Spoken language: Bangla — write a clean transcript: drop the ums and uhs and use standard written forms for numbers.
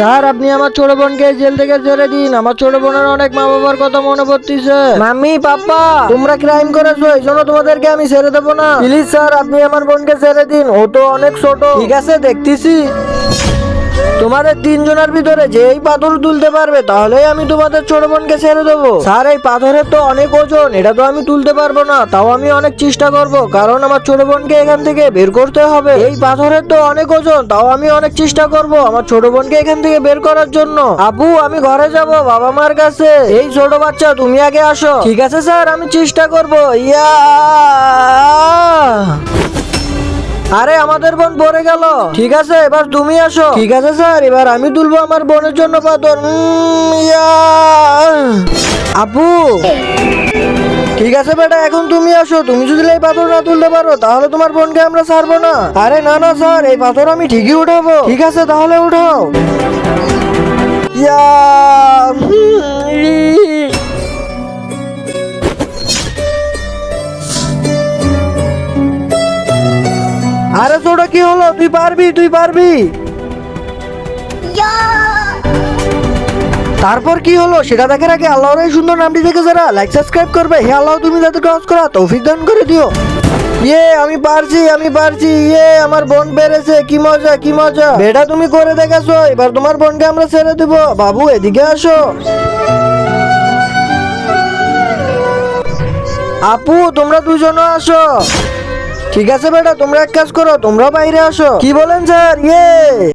স্যার আপনি আমার ছোট বোনকে জেল থেকে ছেড়ে দিন, আমার ছোট বোনের অনেক মা বাবার কথা মনে পড়তেছে। মাম্মি পাপ্পা তোমরা ক্রাইম করেছো, এই জন্য তোমাদেরকে আমি ছেড়ে দেবো না। প্লিজ স্যার আপনি আমার বোনকে ছেড়ে দিন, ও তো অনেক ছোট। ঠিক আছে দেখতেছি, তোমাদের তিনজনের ভিতরে যে এই পাথর তুলতে পারবে তাহলেই আমি তোমাদের ছোট বোনকে ছেড়ে দেবো। স্যার এই পাথরের তো অনেক ওজন, এটা তো আমি তুলতে পারবো না, তাও আমি অনেক চেষ্টা করব, কারণ আমার ছোট বোনকে এখান থেকে বের করতে হবে। এই পাথরের তো অনেক ওজন, তাও আমি অনেক চেষ্টা করব আমার ছোট বোনকে এখান থেকে বের করার জন্য। আপু আমি ঘরে যাব বাবা মার কাছে। এই ছোট বাচ্চা তুমি আগে আসো। ঠিক আছে স্যার আমি চেষ্টা করব। ইয়া আরে আমাদের বোন পড়ে গেল। ঠিক আছে এবার তুমি আসো। ঠিক আছে স্যার এবার আমি তুলবো আমার বোনের জন্য পাথর। আপু ঠিক আছে বেটা, এখন তুমি আসো। তুমি যদি এই পাথর না তুলতে পারো তাহলে তোমার বোনকে আমরা ছাড়বো না। আরে না না স্যার এই পাথর আমি ঠিকই উঠাবো। ঠিক আছে তাহলে উঠাও। ইয়া আরে ছোট কি হলো, তুই পারবি তুই পারবি। তারপর কি হলো সেটা দেখার আগে আল্লাহর এই সুন্দর নামটি দেখে যারা লাইক সাবস্ক্রাইব করবে, হে আল্লাহ তুমি তাদেরকে হজ করা তৌফিক দান করে দিও। আমি পারছি আমি পারছি। আমার বোন পেরেছে, কি মজা কি মজা। বেটা তুমি করে দেখাছো, এবার তোমার বোনকে আমরা ছেড়ে দেবো। বাবু এদিকে আসো। আপু তোমরা দুজনও আসো। ঠিক আছে বেটা তোমরা এক কাজ করো, তোমরা বাইরে আসো। কি বলেন স্যার?